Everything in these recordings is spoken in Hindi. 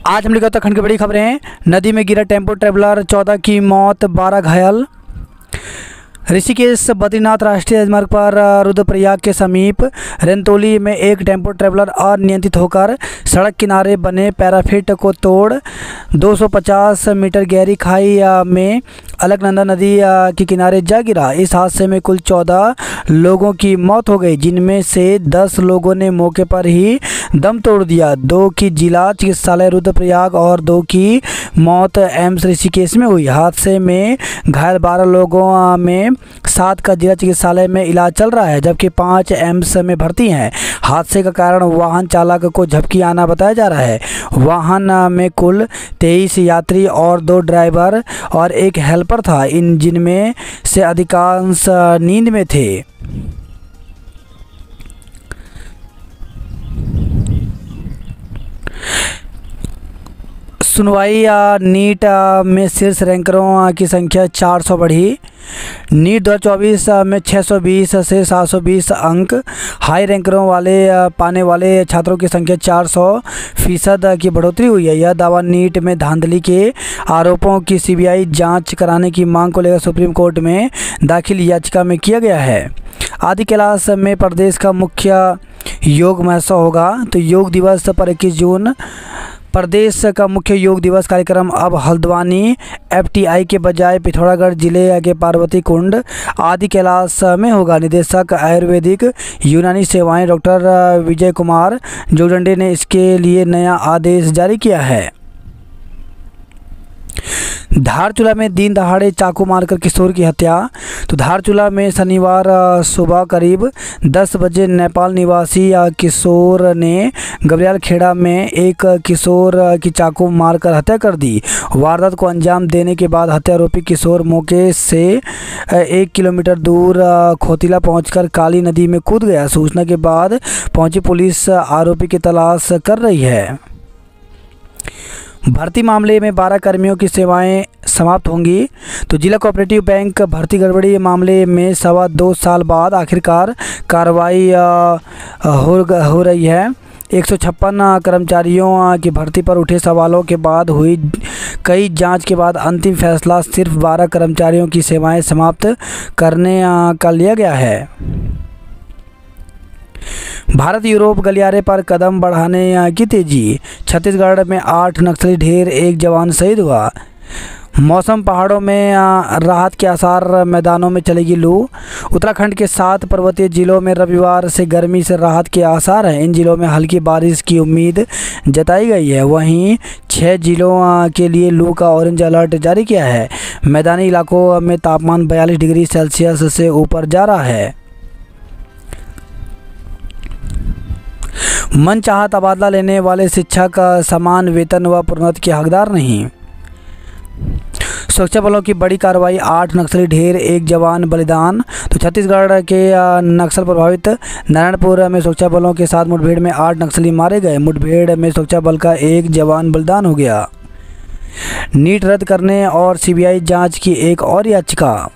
आज हम लेकर उत्तराखंड की बड़ी खबरें। नदी में गिरा टेम्पो ट्रैवलर, 14 की मौत, 12 घायल। ऋषिकेश बद्रीनाथ राष्ट्रीय राजमार्ग पर रुद्रप्रयाग के समीप रेंतोली में एक टेम्पो ट्रैवलर अनियंत्रित होकर सड़क किनारे बने पैराफिट को तोड़ 250 मीटर गहरी खाई में अलकनंदा नदी के किनारे जा गिरा। इस हादसे में कुल 14 लोगों की मौत हो गई, जिनमें से 10 लोगों ने मौके पर ही दम तोड़ दिया। 2 की जिला चिकित्सालय रुद्रप्रयाग और 2 की मौत एम्स ऋषिकेश में हुई। हादसे में घायल 12 लोगों में 7 का जिला चिकित्सालय में इलाज चल रहा है, जबकि 5 एम्स में भर्ती हैं। हादसे का कारण वाहन चालक को झपकी आना बताया जा रहा है। वाहन में कुल 23 यात्री और 2 ड्राइवर और 1 हेल्पर था, जिनमें से अधिकांश नींद में थे। सुनवाई नीट में शीर्ष रैंकरों की संख्या 400 बढ़ी। नीट 2024 में 620 से 720 अंक हाई रैंकरों वाले पाने वाले छात्रों की संख्या 400% की बढ़ोतरी हुई है। यह दावा नीट में धांधली के आरोपों की सीबीआई जांच कराने की मांग को लेकर सुप्रीम कोर्ट में दाखिल याचिका में किया गया है। आदि कैलाश में प्रदेश का मुख्य योग महोत्सव होगा। तो योग दिवस पर 21 जून प्रदेश का मुख्य योग दिवस कार्यक्रम अब हल्द्वानी एफटीआई के बजाय पिथौरागढ़ जिले के पार्वती कुंड आदि कैलाश में होगा। निदेशक आयुर्वेदिक यूनानी सेवाएं डॉक्टर विजय कुमार जोगदंडे ने इसके लिए नया आदेश जारी किया है। धारचूला में दिन दहाड़े चाकू मारकर किशोर की हत्या। तो धारचूला में शनिवार सुबह करीब 10 बजे नेपाल निवासी किशोर ने गबरियाल खेड़ा में एक किशोर की चाकू मारकर हत्या कर दी। वारदात को अंजाम देने के बाद हत्यारोपी किशोर मौके से 1 किलोमीटर दूर खोतिला पहुंचकर काली नदी में कूद गया। सूचना के बाद पहुंची पुलिस आरोपी की तलाश कर रही है। भर्ती मामले में 12 कर्मियों की सेवाएं समाप्त होंगी। तो जिला कोऑपरेटिव बैंक भर्ती गड़बड़ी मामले में 2.25 साल बाद आखिरकार कार्रवाई हो रही है। 156 कर्मचारियों की भर्ती पर उठे सवालों के बाद हुई कई जांच के बाद अंतिम फैसला सिर्फ 12 कर्मचारियों की सेवाएं समाप्त करने का लिया गया है। भारत यूरोप गलियारे पर कदम बढ़ाने की तेजी। छत्तीसगढ़ में 8 नक्सली ढेर, 1 जवान शहीद हुआ। मौसम, पहाड़ों में राहत के आसार, मैदानों में चलेगी लू। उत्तराखंड के 7 पर्वतीय जिलों में रविवार से गर्मी से राहत के आसार हैं। इन जिलों में हल्की बारिश की उम्मीद जताई गई है। वहीं 6 जिलों के लिए लू का ऑरेंज अलर्ट जारी किया है। मैदानी इलाकों में तापमान 42 डिग्री सेल्सियस से ऊपर जा रहा है। मनचाहा तबादला लेने वाले शिक्षक समान वेतन व प्रोन्नति के हकदार नहीं। सुरक्षा बलों की बड़ी कार्रवाई, 8 नक्सली ढेर, 1 जवान बलिदान। तो छत्तीसगढ़ के नक्सल प्रभावित नारायणपुर में सुरक्षा बलों के साथ मुठभेड़ में 8 नक्सली मारे गए। मुठभेड़ में सुरक्षा बल का 1 जवान बलिदान हो गया। नीट रद्द करने और सीबीआई जांच की एक और याचिका।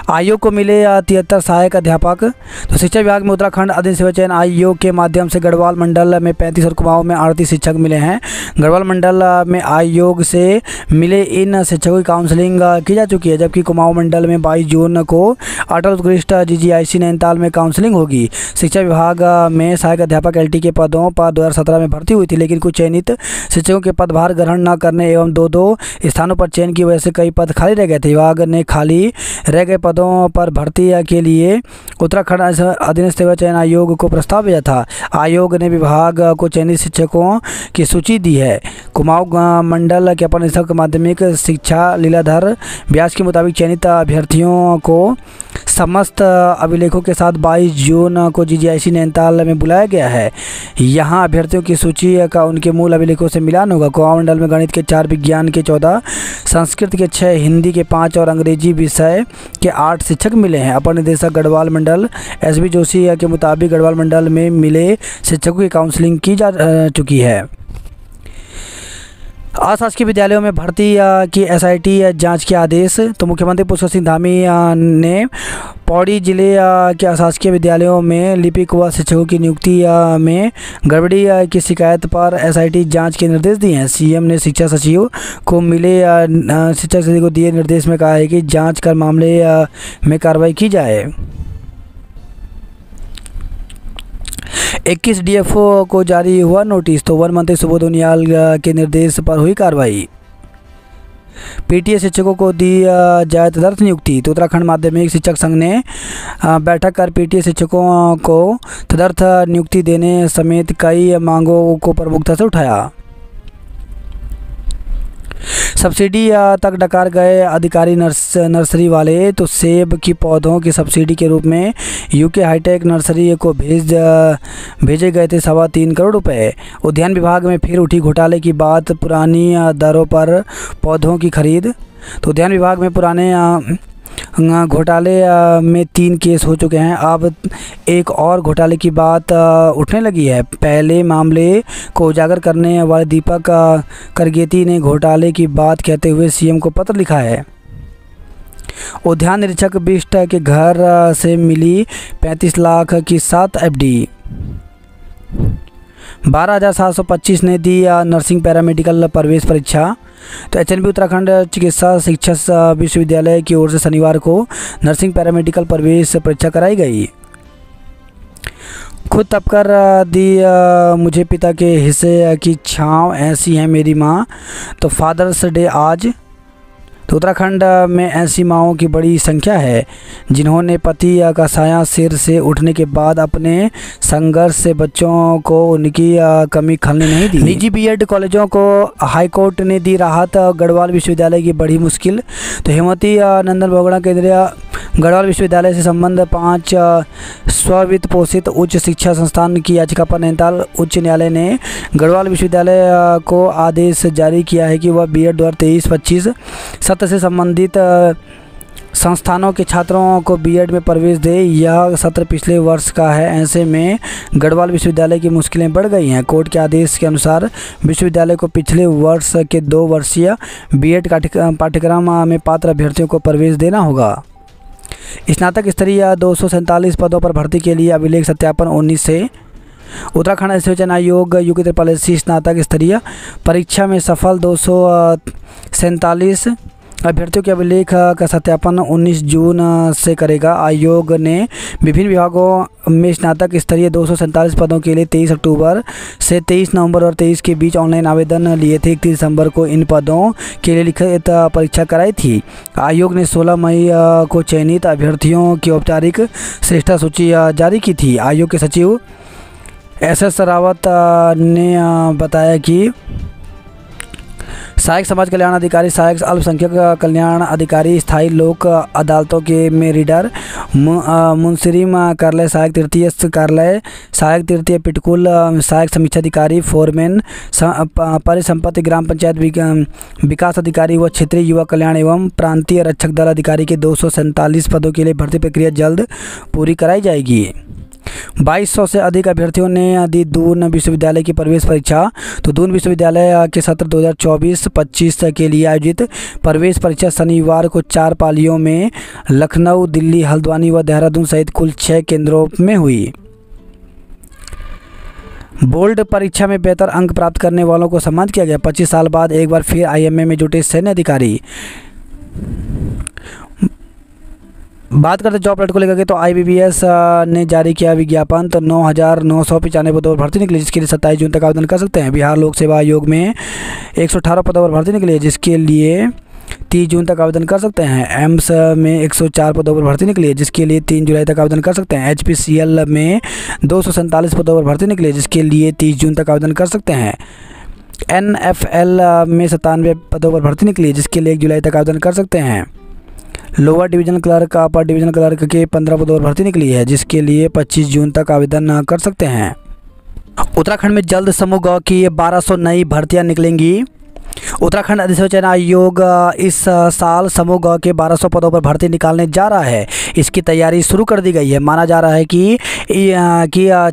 आयोग को मिले 73 सहायक अध्यापक। तो शिक्षा विभाग में उत्तराखंड अधीन सेवा चयन आयोग के माध्यम से गढ़वाल मंडल में 35 और कुमाऊं में 38 शिक्षक मिले हैं। गढ़वाल मंडल में आयोग से मिले इन शिक्षकों की काउंसलिंग की जा चुकी है, जबकि कुमाऊं मंडल में 22 जून को अटल उत्कृष्ट जीजीआईसी नैनीताल में काउंसलिंग होगी। शिक्षा विभाग में सहायक अध्यापक एलटी के पदों पर 2017 में भर्ती हुई थी, लेकिन कुछ चयनित शिक्षकों के पदभार ग्रहण न करने एवं 2 स्थानों पर चयन की वजह से कई पद खाली रह गए थे। विभाग ने खाली रह गए पदों पर भर्ती के लिए उत्तराखंड अधीन सेवा चयन आयोग को प्रस्ताव भेजा था। आयोग ने विभाग को चयनित शिक्षकों की सूची दी है। कुमाऊं मंडल के अपर निदेशक माध्यमिक शिक्षा लीलाधर व्यास के मुताबिक चयनित अभ्यर्थियों को समस्त अभिलेखों के साथ 22 जून को जीजीआईसी नैनीताल में बुलाया गया है। यहाँ अभ्यर्थियों की सूची का उनके मूल अभिलेखों से मिलान होगा। कुमाऊं मंडल में गणित के 4, विज्ञान के 14, संस्कृत के 6, हिंदी के 5 और अंग्रेजी विषय के 8 शिक्षक मिले हैं। अपर निदेशक गढ़वाल मंडल एसबी जोशी के मुताबिक गढ़वाल मंडल में मिले शिक्षकों की काउंसलिंग की जा चुकी है। अशासकीय विद्यालयों में भर्ती की एसआईटी जांच के आदेश। तो मुख्यमंत्री पुष्कर सिंह धामी ने पौड़ी जिले के अशासकीय विद्यालयों में लिपिक व शिक्षकों की नियुक्ति में गड़बड़ी की शिकायत पर एसआईटी जांच के निर्देश दिए हैं। सीएम ने शिक्षा सचिव को दिए निर्देश में कहा है कि जांच कर मामले में कार्रवाई की जाए। 21 डीएफओ को जारी हुआ नोटिस। तो वन मंत्री सुबोध उनियाल के निर्देश पर हुई कार्रवाई। पीटीए शिक्षकों को दी जाए तदर्थ नियुक्ति। तो उत्तराखंड माध्यमिक शिक्षक संघ ने बैठक कर पीटीए शिक्षकों को तदर्थ नियुक्ति देने समेत कई मांगों को प्रमुखता से उठाया। सब्सिडी तक डकार गए अधिकारी नर्सरी वाले। तो सेब की पौधों की सब्सिडी के रूप में यूके हाईटेक नर्सरी को भेजे गए थे 3.25 करोड़ रुपए। उद्यान विभाग में फिर उठी घोटाले की बात। पुरानी दरों पर पौधों की खरीद। तो उद्यान विभाग में पुराने घोटाले में 3 केस हो चुके हैं। अब एक और घोटाले की बात उठने लगी है। पहले मामले को उजागर करने वाले दीपक करगेती ने घोटाले की बात कहते हुए सीएम को पत्र लिखा है। उद्यान निरीक्षक बिष्ट के घर से मिली 35 लाख की 7 एफडी। 12,725 ने दी नर्सिंग पैरामेडिकल प्रवेश परीक्षा। तो एचएनबी उत्तराखंड चिकित्सा शिक्षा विश्वविद्यालय की ओर से शनिवार को नर्सिंग पैरामेडिकल प्रवेश परीक्षा कराई गई। खुद तपकर दी मुझे पिता के हिस्से की छाँव, ऐसी है मेरी माँ। तो फादर्स डे आज। तो उत्तराखंड में ऐसी माँओं की बड़ी संख्या है जिन्होंने पति का साया सिर से उठने के बाद अपने संघर्ष से बच्चों को उनकी कमी खलने नहीं दी। निजी बीएड कॉलेजों को हाईकोर्ट ने दी राहत। गढ़वाल विश्वविद्यालय की बड़ी मुश्किल। तो हेमवती नंदन बोगड़ा केंद्रीय गढ़वाल विश्वविद्यालय से संबंध 5 स्ववित्त पोषित उच्च शिक्षा संस्थान की याचिका पर नैनीताल उच्च न्यायालय ने गढ़वाल विश्वविद्यालय को आदेश जारी किया है कि वह बीएड 2023-25 सत्र से संबंधित संस्थानों के छात्रों को बीएड में प्रवेश दे। यह सत्र पिछले वर्ष का है। ऐसे में गढ़वाल विश्वविद्यालय की मुश्किलें बढ़ गई हैं। कोर्ट के आदेश के अनुसार विश्वविद्यालय को पिछले वर्ष के 2 वर्षीय बीएड पाठ्यक्रम में पात्र अभ्यर्थियों को प्रवेश देना होगा। स्नातक स्तरीय 247 पदों पर भर्ती के लिए अभिलेख सत्यापन 19 से। उत्तराखंड अधिसूचना आयोग यूके 43 स्नातक स्तरीय परीक्षा में सफल 247 अभ्यर्थियों के अभिलेख का सत्यापन 19 जून से करेगा। आयोग ने विभिन्न विभागों में स्नातक स्तरीय 247 पदों के लिए 23 अक्टूबर से 23 नवंबर और 23 के बीच ऑनलाइन आवेदन लिए थे। 31 दिसंबर को इन पदों के लिए लिखित परीक्षा कराई थी। आयोग ने 16 मई को चयनित अभ्यर्थियों की औपचारिक श्रेष्ठता सूची जारी की थी। आयोग के सचिव एस रावत ने बताया कि सहायक समाज कल्याण अधिकारी, सहायक अल्पसंख्यक कल्याण अधिकारी, स्थायी लोक अदालतों के में रीडर, मुंसरीम कार्यालय, सहायक तृतीय कार्यालय, सहायक तृतीय पिटकुल, सहायक समीक्षा अधिकारी, फोरमैन, परिसंपत्ति ग्राम पंचायत विकास अधिकारी व क्षेत्रीय युवा कल्याण एवं प्रांतीय रक्षक दल अधिकारी के 247 पदों के लिए भर्ती प्रक्रिया जल्द पूरी कराई जाएगी। 2200 से अधिक अभ्यर्थियों ने दी दून विश्वविद्यालय की प्रवेश परीक्षा। तो दून विश्वविद्यालय के सत्र 2024-25 के लिए आयोजित प्रवेश परीक्षा शनिवार को 4 पालियों में लखनऊ, दिल्ली, हल्द्वानी व देहरादून सहित कुल 6 केंद्रों में हुई। बोर्ड परीक्षा में बेहतर अंक प्राप्त करने वालों को सम्मानित किया गया। 25 साल बाद एक बार फिर आईएमए में जुटे सैन्य अधिकारी। बात करते जॉब अलर्ट को लेकर के, तो आईबीबीएस ने जारी किया विज्ञापन। तो 9,995 पदों पर भर्ती निकली, जिसके लिए 27 जून तक आवेदन कर सकते हैं। बिहार लोक सेवा आयोग में 118 पदों पर भर्ती निकली है, जिसके लिए 30 जून तक आवेदन कर सकते हैं। एम्स में 104 पदों पर भर्ती निकली है, जिसके लिए 3 जुलाई तक आवेदन कर सकते हैं। HPCL में 247 पदों पर भर्ती निकली है, जिसके लिए 30 जून तक आवेदन कर सकते हैं। NFL में 97 पदों पर भर्ती निकली है, जिसके लिए 1 जुलाई तक आवेदन कर सकते हैं। Lower division clerk, upper division clerk के 15 पदों पर भर्ती निकली है, जिसके लिए 25 जून तक आवेदन कर सकते हैं। उत्तराखंड में जल्द समूह ग की 1200 नई भर्तियां निकलेंगी। उत्तराखंड अधिसूचना चयन आयोग इस साल समूह ग के 1200 पदों पर भर्ती निकालने जा रहा है। इसकी तैयारी शुरू कर दी गई है। माना जा रहा है कि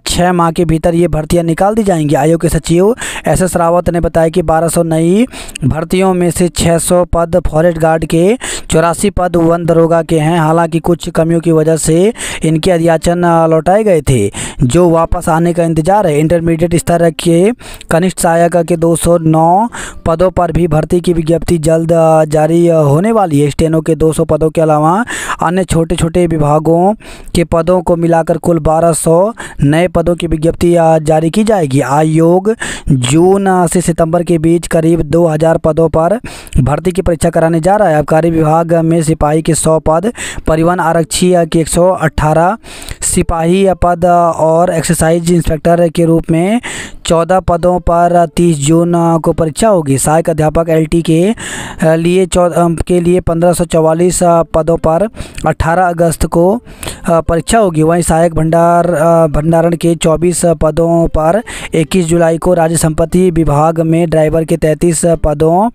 6 माह के भीतर ये भर्तियां निकाल दी जाएंगी। आयोग के सचिव SS रावत ने बताया कि 1200 नई भर्तियों में से 600 पद फॉरेस्ट गार्ड के, 84 पद वन दरोगा के हैं। हालांकि कुछ कमियों की वजह से इनके अध्याचन लौटाए गए थे, जो वापस आने का इंतजार है। इंटरमीडिएट स्तर के कनिष्ठ सहायक के 209 पदों पर भी भर्ती की विज्ञप्ति जल्द जारी होने वाली है। स्टेनो के 200 पदों के अलावा अन्य छोटे छोटे विभागों के पदों को मिलाकर कुल 1200 नए पदों की विज्ञप्ति जारी की जाएगी। आयोग जून से सितंबर के बीच करीब 2000 पदों पर भर्ती की परीक्षा कराने जा रहा है। आबकारी विभाग में सिपाही के 100 पद, परिवहन आरक्षी के 118 सिपाही पद और एक्साइज इंस्पेक्टर के रूप में 14 पदों पर 30 जून को परीक्षा होगी। सहायक अध्यापक LT के लिए 1544 पदों पर 18 अगस्त को परीक्षा होगी। वहीं सहायक भंडारण के 24 पदों पर 21 जुलाई को, राज्य संपत्ति विभाग में ड्राइवर के 33 पदों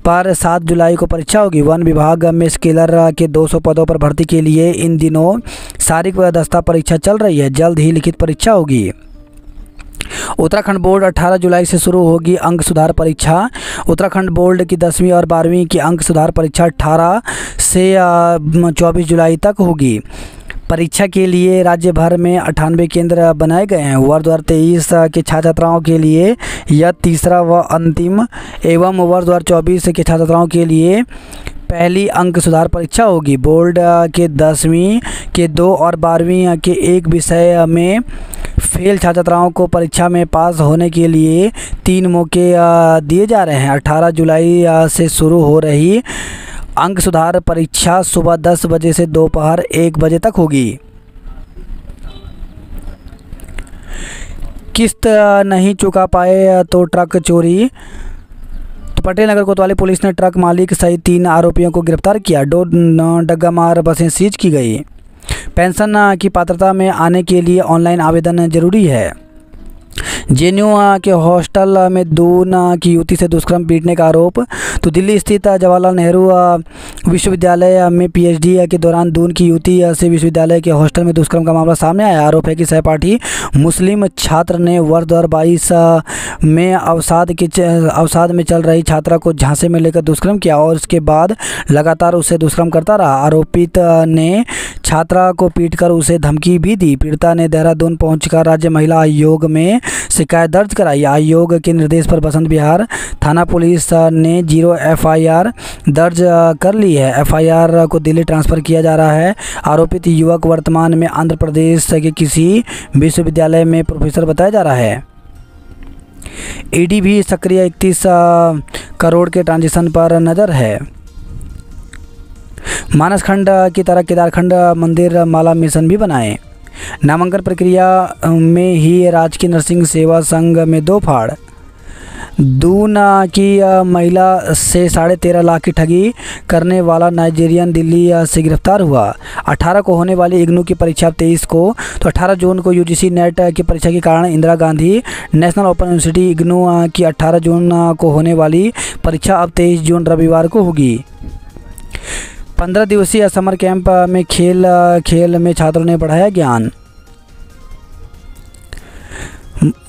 पर 7 जुलाई को परीक्षा होगी। वन विभाग में स्केलर के 200 पदों पर भर्ती के लिए इन दिनों शारीरिक व दस्ता परीक्षा चल रही है। जल्द ही लिखित परीक्षा होगी। उत्तराखंड बोर्ड 18 जुलाई से शुरू होगी अंक सुधार परीक्षा। उत्तराखंड बोर्ड की 10वीं और 12वीं की अंक सुधार परीक्षा 18 से 24 जुलाई तक होगी। परीक्षा के लिए राज्य भर में 98 केंद्र बनाए गए हैं। वर्ष 2023 के छात्र छात्राओं के लिए यह तीसरा व अंतिम एवं वर्ष 2024 के छात्र छात्राओं के लिए पहली अंक सुधार परीक्षा होगी। बोर्ड के 10वीं के 2 और 12वीं के एक विषय में फेल छात्र छात्राओं को परीक्षा में पास होने के लिए 3 मौके दिए जा रहे हैं। 18 जुलाई से शुरू हो रही अंक सुधार परीक्षा सुबह 10 बजे से दोपहर 1 बजे तक होगी। किस्त नहीं चुका पाए तो ट्रक चोरी। तो पटेल नगर कोतवाली पुलिस ने ट्रक मालिक सहित 3 आरोपियों को गिरफ्तार किया। 2 डग्गामार बसें सीज की गई। पेंशन की पात्रता में आने के लिए ऑनलाइन आवेदन जरूरी है। JNU के हॉस्टल में दून की युवती से दुष्कर्म पीटने का आरोप। तो दिल्ली स्थित जवाहरलाल नेहरू विश्वविद्यालय में PhD के दौरान दून की युवती से विश्वविद्यालय के हॉस्टल में दुष्कर्म का मामला सामने आया। आरोप है कि सहपाठी मुस्लिम छात्र ने वर्ष 2022 में अवसाद में चल रही छात्रा को झांसे में लेकर दुष्कर्म किया और उसके बाद लगातार उसे दुष्कर्म करता रहा। आरोपित ने छात्रा को पीटकर उसे धमकी भी दी। पीड़िता ने देहरादून पहुंचकर राज्य महिला आयोग में शिकायत दर्ज कराई। आयोग के निर्देश पर बसंत विहार थाना पुलिस ने 0 FIR दर्ज कर ली है। FIR को दिल्ली ट्रांसफ़र किया जा रहा है। आरोपित युवक वर्तमान में आंध्र प्रदेश के किसी विश्वविद्यालय में प्रोफेसर बताया जा रहा है। ED भी सक्रिय 31 करोड़ के ट्रांजेक्शन पर नज़र है। मानस खंड की तरह केदारखंड मंदिर माला मिशन भी बनाए। नामांकन प्रक्रिया में ही राजकीय नरसिंह सेवा संघ में 2 फाड़। दून की महिला से 13.5 लाख की ठगी करने वाला नाइजीरियन दिल्ली से गिरफ्तार हुआ। 18 को होने वाली इग्नू की परीक्षा 23 को, तो 18 जून को UGC नेट की परीक्षा के कारण Indira Gandhi national open university IGNOU की 18 जून को होने वाली परीक्षा अब 23 जून रविवार को होगी। 15 दिवसीय समर कैंप में खेल में छात्रों ने बढ़ाया ज्ञान।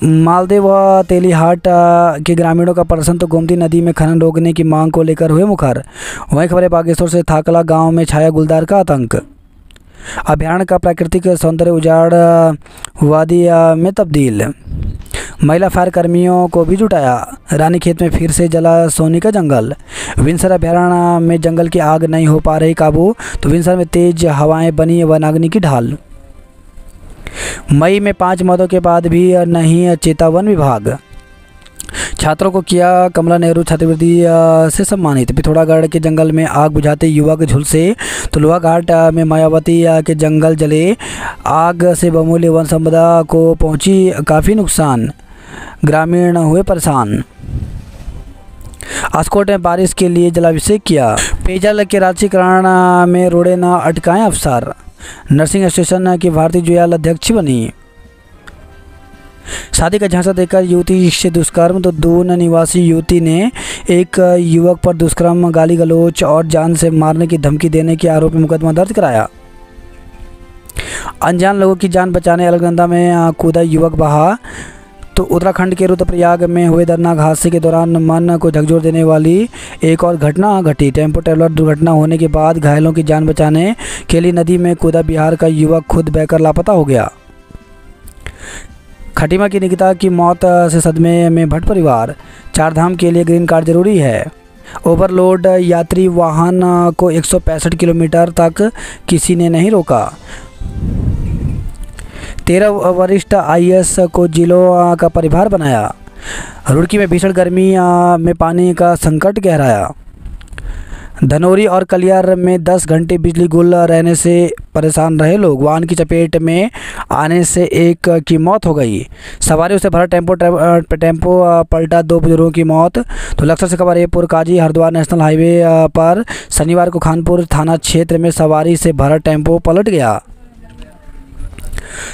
मालदेव व तेलीहाट के ग्रामीणों का प्रदर्शन। तो गोमती नदी में खनन रोकने की मांग को लेकर हुए मुखर। वहीं खबर बागेश्वर से थाकला गांव में छाया गुलदार का आतंक। अभयारण्य का प्राकृतिक सौंदर्य उजाड़ वादी में तब्दील। महिला फायर कर्मियों को भी जुटाया। रानीखेत में फिर से जला सोनी का जंगल। विंसर अभयारण्य में जंगल की आग नहीं हो पा रही काबू। तो विंसर में तेज हवाएं बनी वनाग्नि की ढाल। मई में 5 मौतों के बाद भी नहीं चेता वन विभाग। छात्रों को किया कमला नेहरू छात्रवृत्ति से सम्मानित। पिथौरागढ़ के जंगल में आग बुझाते युवक झुलसे। तो लोहाघाट में मायावती के जंगल जले। आग से बहुमूल्य वन संपदा को पहुंची काफ़ी नुकसान। ग्रामीण हुए परेशान। आस्कोट में बारिश के लिए जलाभिषेक किया। पेयजल के राष्ट्रीयकरण में रोड़े न अटकाएं अफसर। नर्सिंग एसोसिएशन की भारतीय जुयाल अध्यक्ष बनी। शादी का झांसा देकर युवती से दुष्कर्म। तो दून निवासी युवती ने एक युवक पर दुष्कर्म, गाली गलौज और जान से मारने की धमकी देने के आरोप में मुकदमा दर्ज कराया। अनजान लोगों की जान बचाने अलकनंदा में कूदा युवक बहा। तो उत्तराखंड के रुद्रप्रयाग में हुए दर्दनाक हादसे के दौरान मन को झकझोर देने वाली एक और घटना घटी। टेम्पो ट्रैवलर दुर्घटना होने के बाद घायलों की जान बचाने के लिए नदी में कूदा बिहार का युवक खुद बहकर लापता हो गया। खटीमा की निकिता की मौत से सदमे में भट्ट परिवार। चारधाम के लिए ग्रीन कार्ड जरूरी है। ओवरलोड यात्री वाहन को 165 किलोमीटर तक किसी ने नहीं रोका। 13 वरिष्ठ IAS को जिलों का प्रभार बनाया। रुड़की में भीषण गर्मी में पानी का संकट गहराया। धनौरी और कलियार में 10 घंटे बिजली गुल रहने से परेशान रहे लोग। वाहन की चपेट में आने से एक की मौत हो गई। सवारियों से भरा टेम्पो पलटा, 2 बुजुर्गों की मौत। तो लक्सर से कबरेपुर काजी हरिद्वार नेशनल हाईवे पर शनिवार को खानपुर थाना क्षेत्र में सवारी से भरा टेम्पो पलट गया।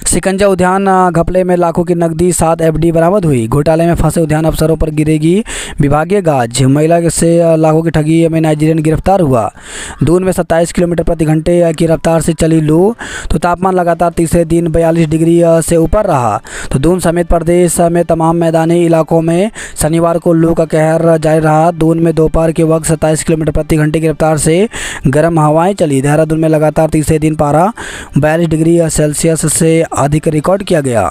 सिकंजा उद्यान घपले में लाखों की नकदी, 7 FD बरामद हुई। घोटाले में फंसे उद्यान अफसरों पर गिरेगी विभागीय गाज। महिला से लाखों की ठगी में नाइजीरियन गिरफ्तार हुआ। दून में 27 किलोमीटर प्रति घंटे की रफ्तार से चली लू। तो तापमान लगातार तीसरे दिन 42 डिग्री से ऊपर रहा। तो दून समेत प्रदेश में तमाम मैदानी इलाकों में शनिवार को लू का कहर जारी रहा। दून में दोपहर के वक्त 27 किलोमीटर प्रति घंटे की रफ्तार से गर्म हवाएं चली। देहरादून में लगातार तीसरे दिन पारा 42 डिग्री सेल्सियस से अधिक रिकॉर्ड किया गया।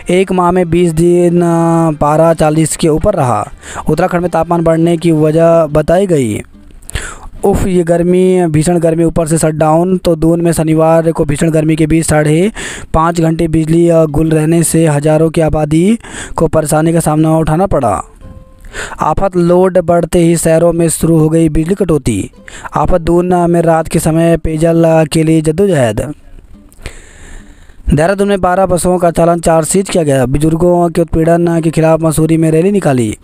एक माह में 20 दिन पारा 40 के ऊपर रहा। उत्तराखंड में तापमान बढ़ने की वजह बताई गई। ये गर्मी, भीषण गर्मी ऊपर से शटडाउन। तो दून में शनिवार को भीषण गर्मी के बीच 5.5 घंटे बिजली गुल रहने से हजारों की आबादी को परेशानी का सामना उठाना पड़ा। आफत लोड बढ़ते ही शहरों में शुरू हो गई बिजली कटौती। आफत दून में रात के समय पेयजल के लिए जद्दोजहद। देहरादून में 12 बसों का चालान चार्जशीट किया गया। बुजुर्गों के उत्पीड़न के खिलाफ मसूरी में रैली निकाली।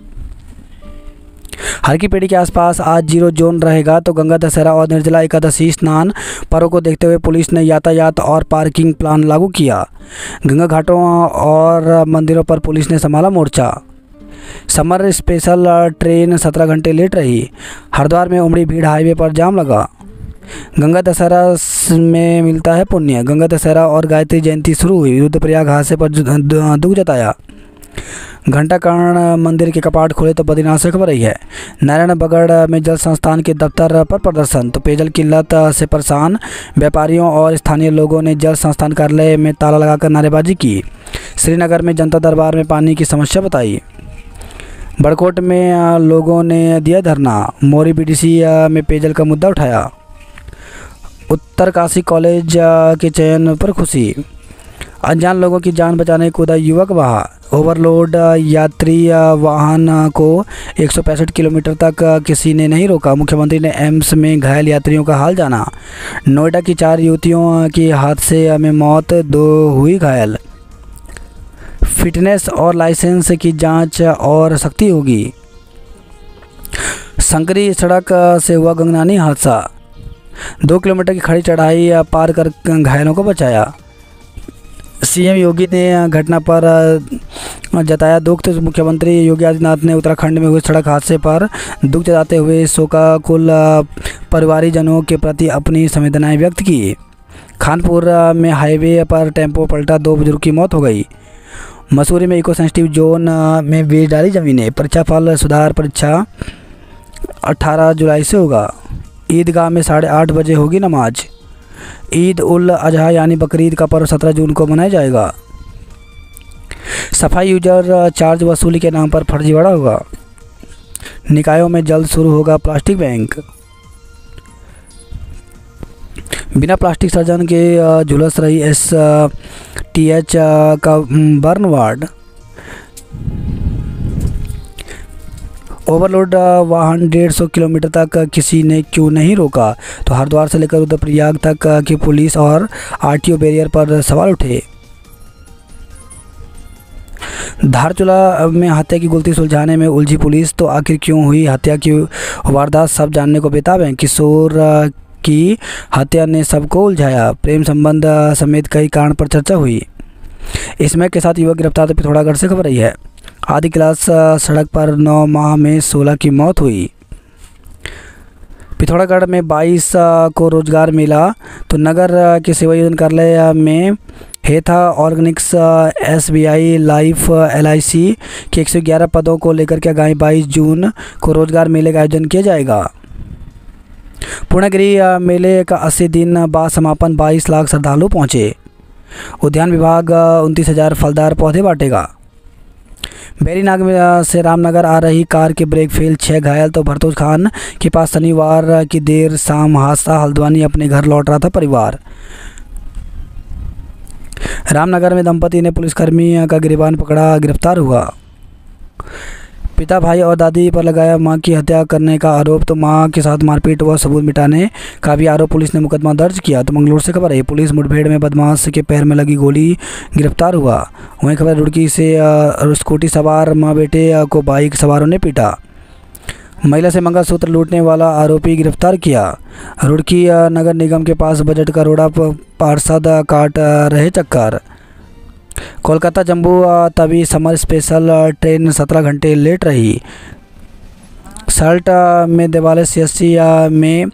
हर की पेड़ी के आसपास आज 0 जोन रहेगा। तो गंगा दशहरा और निर्जला एकादशी स्नान पर्व को देखते हुए पुलिस ने यातायात और पार्किंग प्लान लागू किया। गंगा घाटों और मंदिरों पर पुलिस ने संभाला मोर्चा। समर स्पेशल ट्रेन 17 घंटे लेट रही। हरिद्वार में उमड़ी भीड़, हाईवे पर जाम लगा। गंगा दशहरा में मिलता है पुण्य। गंगा दशहरा और गायत्री जयंती शुरू हुई। रुद्रप्रयाग हादसे पर दुख जताया। घंटाकर्ण मंदिर के कपाट खोले तो बद्रीनाथ से खबर रही है। नारायण बगड़ में जल संस्थान के दफ्तर पर प्रदर्शन। तो पेयजल किल्लत से परेशान व्यापारियों और स्थानीय लोगों ने जल संस्थान कार्यालय में ताला लगाकर नारेबाजी की। श्रीनगर में जनता दरबार में पानी की समस्या बताई। बड़कोट में लोगों ने दिया धरना। मोरी BDC में पेयजल का मुद्दा उठाया। उत्तरकाशी कॉलेज के चयन पर खुशी। अनजान लोगों की जान बचाने कूदा युवक बहा। ओवरलोड यात्री वाहन को 165 किलोमीटर तक किसी ने नहीं रोका। मुख्यमंत्री ने एम्स में घायल यात्रियों का हाल जाना। नोएडा की 4 युवतियों की हादसे में मौत, 2 हुई घायल। फिटनेस और लाइसेंस की जांच और सख्ती होगी। संकरी सड़क से हुआ गंगनानी हादसा। 2 किलोमीटर की खड़ी चढ़ाई पार कर घायलों को बचाया। CM योगी ने घटना पर जताया दुख। तो मुख्यमंत्री योगी आदित्यनाथ ने उत्तराखंड में हुए सड़क हादसे पर दुख जताते हुए शोकाकुल परिवारीजनों के प्रति अपनी संवेदनाएं व्यक्त की। खानपुर में हाईवे पर टेम्पो पलटा, 2 बुजुर्ग की मौत हो गई। मसूरी में इको सेंसिटिव जोन में बेच डाली जमीनें। परीक्षा फल सुधार परीक्षा 18 जुलाई से होगा। ईदगाह में 8:30 बजे होगी नमाज। ईद उल अजहा यानी बकरीद का पर्व 17 जून को मनाया जाएगा। सफाई यूजर चार्ज वसूली के नाम पर फर्जीवाड़ा होगा। निकायों में जल्द शुरू होगा प्लास्टिक बैंक। बिना प्लास्टिक सर्जन के झुलस रही STH का बर्न वार्ड। ओवरलोड वाहन 150 किलोमीटर तक किसी ने क्यों नहीं रोका। तो हरिद्वार से लेकर रुद्रप्रयाग तक की पुलिस और RTO बैरियर पर सवाल उठे। धारचूला में हत्या की गुलती सुलझाने में उलझी पुलिस। तो आखिर क्यों हुई हत्या की वारदात, सब जानने को बेताब हैं। किशोर की हत्या ने सबको उलझाया। प्रेम संबंध समेत कई कारण पर चर्चा हुई। इसमें के साथ युवक गिरफ्तार। तो पिथौरागढ़ से खबर रही है। आधी क्लास सड़क पर 9 माह में 16 की मौत हुई। पिथौरागढ़ में 22 को रोजगार मिला। तो नगर के सेवा योजन कार्यालय में हेथा ऑर्गेनिक्स, SBI लाइफ, LIC के 111 पदों को लेकर के आगामी 22 जून को रोजगार मेले का आयोजन किया जाएगा। पूर्णागिरी मेले का 80 दिन बाद समापन, 22 लाख श्रद्धालु पहुंचे। उद्यान विभाग 29,000 फलदार पौधे बांटेगा। बैरीनाग से रामनगर आ रही कार के ब्रेक फेल, 6 घायल। तो भरतोज खान के पास शनिवार की देर शाम हादसा, हल्द्वानी अपने घर लौट रहा था परिवार। रामनगर में दंपति ने पुलिसकर्मी का गिरबान पकड़ा, गिरफ्तार हुआ। पिता, भाई और दादी पर लगाया मां की हत्या करने का आरोप। तो मां के साथ मारपीट व सबूत मिटाने का भी आरोप, पुलिस ने मुकदमा दर्ज किया। तो मंगलौर से खबर है, पुलिस मुठभेड़ में बदमाश के पैर में लगी गोली, गिरफ्तार हुआ। वहीं खबर रुड़की से, स्कूटी सवार मां बेटे को बाइक सवारों ने पीटा। महिला से मंगलसूत्र लूटने वाला आरोपी गिरफ्तार किया। रुड़की नगर निगम के पास बजट का रोड़ा, पार्षद काट रहे चक्कर। Kolkata Jammu Tawi summer special train 17 घंटे लेट रही। सल्ट में देवालय CSC में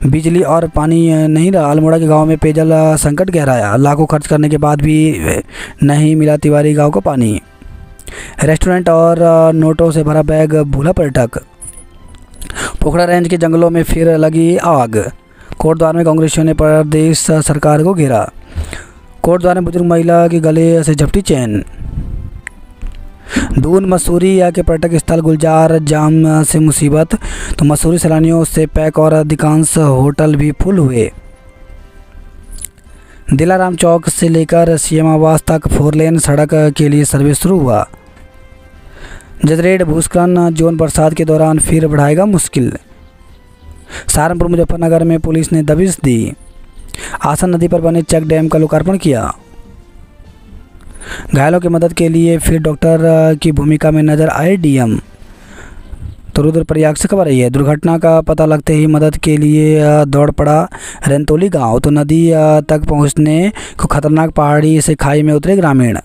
बिजली और पानी नहीं रहा। अल्मोड़ा के गांव में पेयजल संकट गहराया, लाखों खर्च करने के बाद भी नहीं मिला तिवारी गांव को पानी। रेस्टोरेंट और नोटों से भरा बैग भूला पर्यटक। पोखरा रेंज के जंगलों में फिर लगी आग। कोटद्वार में कांग्रेसियों ने प्रदेश सरकार को घेरा। कोटद्वार में बुजुर्ग महिला के गले से झपटी चैन। दून मसूरी के पर्यटक स्थल गुलजार जाम से मुसीबत। तो मसूरी सैलानियों से पैक और अधिकांश होटल भी फुल हुए। दिलाराम चौक से लेकर CM आवास तक 4 लेन सड़क के लिए सर्विस शुरू हुआ। जजरेड भूस्खलन जोन बरसात के दौरान फिर बढ़ाएगा मुश्किल। सहारनपुर मुजफ्फरनगर में पुलिस ने दबिश दी। आसन नदी पर बने चेक डैम का लोकार्पण किया। घायलों की मदद के लिए फिर डॉक्टर की भूमिका में नजर आए DM। तो रुद्रप्रयाग से खबर आई है, दुर्घटना का पता लगते ही मदद के लिए दौड़ पड़ा रंतोली गांव। तो नदी तक पहुंचने को खतरनाक पहाड़ी से खाई में उतरे ग्रामीण।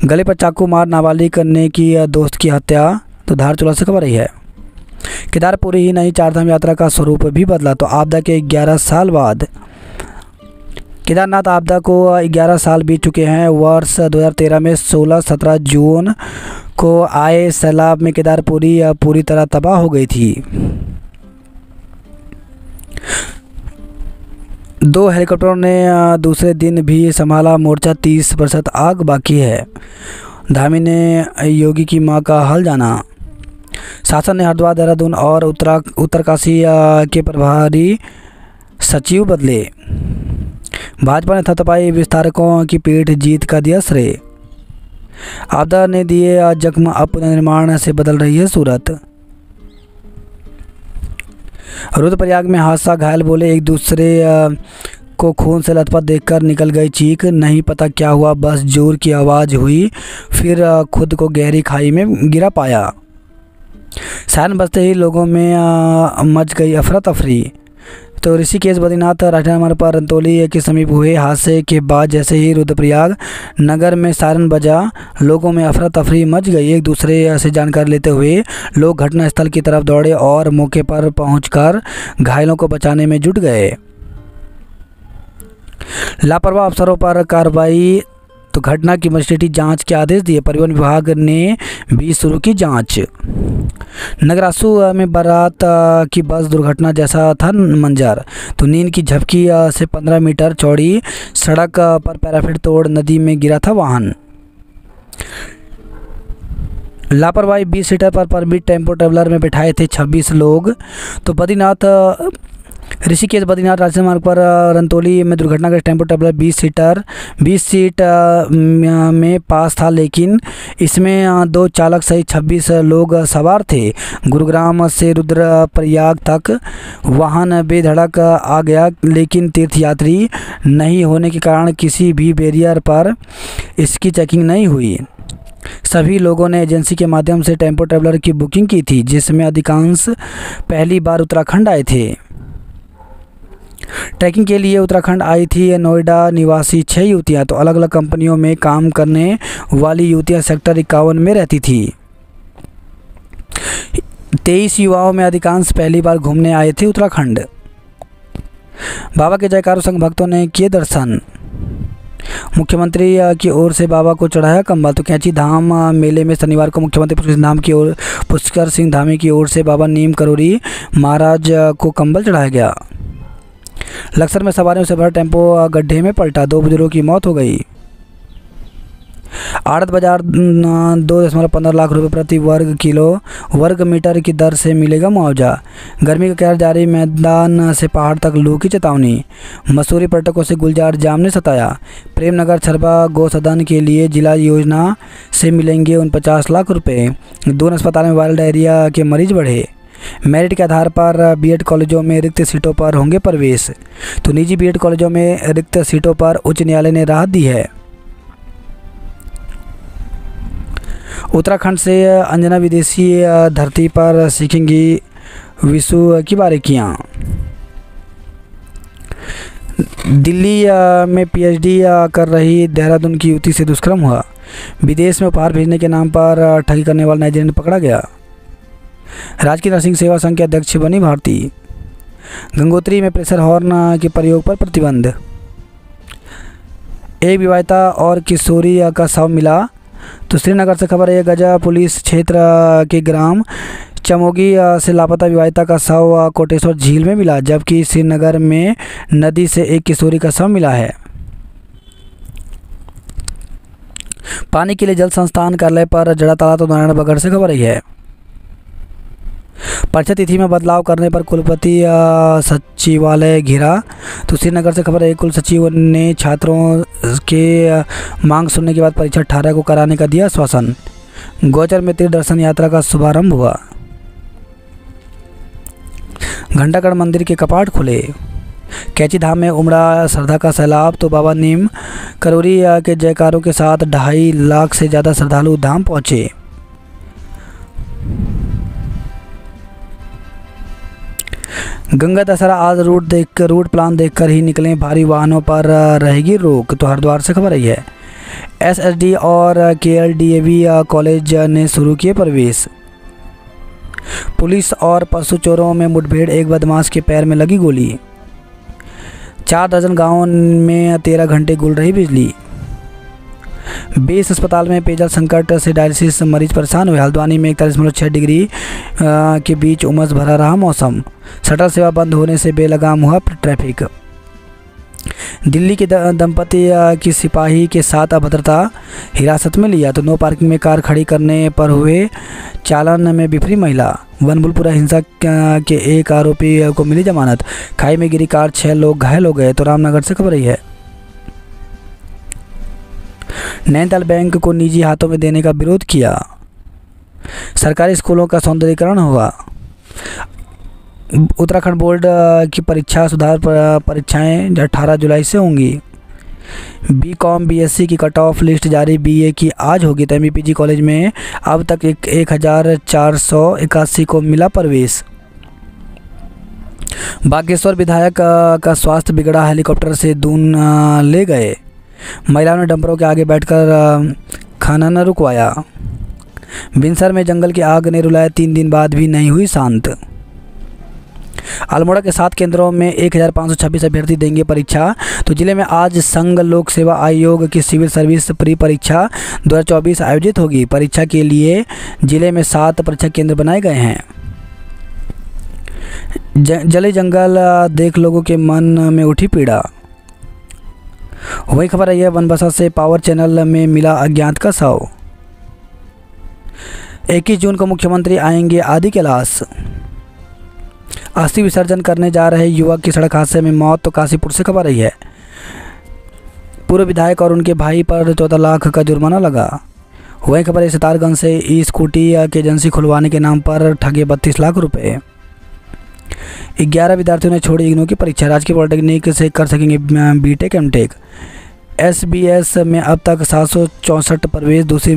गले पर चाकू मार नाबालिग करने की दोस्त की हत्या। तो धारचूला से खबर आई है, केदारपुरी ही नहीं, चारधाम यात्रा का स्वरूप भी बदला। तो आपदा के 11 साल बाद केदारनाथ आपदा को 11 साल बीत चुके हैं। वर्ष 2013 में 16-17 जून को आए सैलाब में केदारपुरी पूरी तरह तबाह हो गई थी। 2 हेलीकॉप्टरों ने दूसरे दिन भी संभाला मोर्चा, 30% आग बाकी है। धामी ने योगी की मां का हाल जाना। शासन ने हरिद्वार, देहरादून और उत्तरकाशी के प्रभारी सचिव बदले। भाजपा ने थपथपाई विस्तारकों की पीठ, जीत का दिया श्रेय। आपदा ने दिए जख्म, अब पुनर्निर्माण से बदल रही है सूरत। रुद्रप्रयाग में हादसा, घायल बोले एक दूसरे को खून से लथपथ देखकर निकल गई चीख। नहीं पता क्या हुआ, बस जोर की आवाज़ हुई, फिर खुद को गहरी खाई में गिरा पाया। सायरन बजते ही लोगों में मच गई अफरा तफरी। तो ऋषिकेश बद्रीनाथ राष्ट्रीय मार्ग पर रंतोली के समीप हुए हादसे के बाद जैसे ही रुद्रप्रयाग नगर में सायरन बजा, लोगों में अफरा तफरी मच गई। एक दूसरे से जानकारी लेते हुए लोग घटनास्थल की तरफ दौड़े और मौके पर पहुंचकर घायलों को बचाने में जुट गए। लापरवाह अफसरों पर कार्रवाई। तो घटना की मजिस्ट्रेटी जांच के आदेश दिए। परिवहन विभाग ने भी शुरू की जांच। नगरासू में बारात की बस दुर्घटना जैसा था मंजर। तो नींद की झपकी से 15 मीटर चौड़ी सड़क पर पैराफिट तोड़ नदी में गिरा था वाहन। लापरवाही, 20 सीटर पर परमिट टेम्पो ट्रेवलर में बिठाए थे 26 लोग। तो बद्रीनाथ ऋषिकेश बद्रीनाथ राष्ट्रीय मार्ग पर रंतोली में दुर्घटना का टेम्पो ट्रेवलर 20 सीट में पास था, लेकिन इसमें 2 चालक सहित 26 लोग सवार थे। गुरुग्राम से रुद्रप्रयाग तक वाहन बेधड़क आ गया, लेकिन तीर्थयात्री नहीं होने के कारण किसी भी बैरियर पर इसकी चेकिंग नहीं हुई। सभी लोगों ने एजेंसी के माध्यम से टेम्पो ट्रेवलर की बुकिंग की थी, जिसमें अधिकांश पहली बार उत्तराखंड आए थे। ट्रैकिंग के लिए उत्तराखंड आई थी नोएडा निवासी 6 युवतियाँ। तो अलग अलग कंपनियों में काम करने वाली युवतियाँ सेक्टर 51 में रहती थी। 23 युवाओं में अधिकांश पहली बार घूमने आए थे उत्तराखंड। बाबा के जयकारों संग भक्तों ने किए दर्शन। मुख्यमंत्री की ओर से बाबा को चढ़ाया कंबल। तो कैंची धाम मेले में शनिवार को मुख्यमंत्री पुष्कर सिंह धामी की ओर से बाबा नीम करोड़ी महाराज को कंबल चढ़ाया गया। लक्सर में सवारियों से भरा टेम्पो गड्ढे में पलटा, 2 बुजुर्गों की मौत हो गई। आड़त बाजार 2.15 लाख रुपए प्रति वर्ग मीटर की दर से मिलेगा मुआवजा। गर्मी का कहर जारी, मैदान से पहाड़ तक लू की चेतावनी। मसूरी पर्यटकों से गुलजार जाम ने सताया। प्रेमनगर छरबा गौसदन के लिए जिला योजना से मिलेंगे 49 लाख रुपए। दून अस्पताल में वायरल डायरिया के मरीज बढ़े। मेरिट के आधार पर बीएड कॉलेजों में रिक्त सीटों पर होंगे प्रवेश। तो निजी बीएड कॉलेजों में रिक्त सीटों पर उच्च न्यायालय ने राहत दी है। उत्तराखंड से अंजना विदेशी धरती पर सीखेंगी विश्व की बारीकियाँ। दिल्ली में पीएचडी कर रही देहरादून की युवती से दुष्कर्म हुआ। विदेश में उपहार भेजने के नाम पर ठगी करने वाला नाइजीरियन पकड़ा गया। राजकीय नर्सिंग सेवा संघ के अध्यक्ष बनी भारती। गंगोत्री में प्रेशर हॉर्न के प्रयोग पर प्रतिबंध। एक विवाहिता और किशोरी का शव मिला। तो श्रीनगर से खबर है, गजा पुलिस क्षेत्र के ग्राम चमोगी से लापता विवाहिता का शव कोटेश्वर झील में मिला, जबकि श्रीनगर में नदी से एक किशोरी का शव मिला है। पानी के लिए जल संस्थान कार्यालय पर जड़ा ताला। तो नारायण बगड़ से खबर है। परीक्षा तिथि में बदलाव करने पर कुलपति सचिवालय घिरा। तो श्रीनगर से खबर है, कुल सचिव ने छात्रों के मांग सुनने के बाद परीक्षा 18 को कराने का दिया आश्वासन। गौचर में तीर्थ दर्शन यात्रा का शुभारंभ हुआ। घंटागढ़ मंदिर के कपाट खुले। कैंची धाम में उमड़ा श्रद्धा का सैलाब। तो बाबा नीम करोड़ी के जयकारों के साथ 2.5 लाख से ज़्यादा श्रद्धालु धाम पहुँचे। गंगा दशहरा आज रूट प्लान देखकर ही निकलें, भारी वाहनों पर रहेगी रोक। तो हरिद्वार से खबर आई है, एसएसडी और केएलडीएवी कॉलेज ने शुरू किए प्रवेश। पुलिस और पशु चोरों में मुठभेड़, एक बदमाश के पैर में लगी गोली। 4 दर्जन गांवों में 13 घंटे गुल रही बिजली। 20 अस्पताल में पेयजल संकट से डायलिसिस मरीज परेशान हुए। हल्द्वानी में 41.6 डिग्री के बीच उमस भरा रहा मौसम। शटल सेवा बंद होने से बेलगाम हुआ ट्रैफिक। दिल्ली के दंपति की सिपाही के साथ अभद्रता, हिरासत में लिया। तो नो पार्किंग में कार खड़ी करने पर हुए चालन में बिफरी महिला। वनबुलपुरा हिंसा के एक आरोपी को मिली जमानत। खाई में गिरी कार, 6 लोग घायल हो गए। तो रामनगर से खबर है, नैनीताल बैंक को निजी हाथों में देने का विरोध किया। सरकारी स्कूलों का सौंदर्यीकरण होगा। उत्तराखंड बोर्ड की परीक्षा सुधार परीक्षाएं 18 जुलाई से होंगी। बीकॉम बीएससी की कट ऑफ लिस्ट जारी, बीए की आज होगी। तो एमपीजी कॉलेज में अब तक 1481 को मिला प्रवेश। बागेश्वर विधायक का स्वास्थ्य बिगड़ा, हेलीकॉप्टर से दून ले गए। महिलाओं ने डंपरों के आगे बैठकर खाना न रुकवाया। बिनसर में जंगल की आग ने रुलाया, 3 दिन बाद भी नहीं हुई शांत। अल्मोड़ा के 7 केंद्रों में 1526 अभ्यर्थी देंगे परीक्षा। तो जिले में आज संघ लोक सेवा आयोग की सिविल सर्विस प्री परीक्षा 2024 आयोजित होगी। परीक्षा के लिए जिले में 7 परीक्षा केंद्र बनाए गए हैं। जले जंगल देख लोगों के मन में उठी पीड़ा। वही खबर है, बनबसा से पावर चैनल में मिला अज्ञात का शव। 21 जून को मुख्यमंत्री आएंगे आदि कैलाश। अस्थि विसर्जन करने जा रहे युवक की सड़क हादसे में मौत। तो काशीपुर से खबर आई है, पूर्व विधायक और उनके भाई पर 14 लाख का जुर्माना लगा। वही खबर है, सितारगंज से ई स्कूटी की एजेंसी खुलवाने के नाम पर ठगे 32 लाख रुपए। 11 विद्यार्थियों ने छोड़ी इग्नू की परीक्षा। राजकीय पॉलिटेक्निक से कर सकेंगे बीटेक एमटेक। एसबीएस में अब तक 764 प्रवेश, दूसरी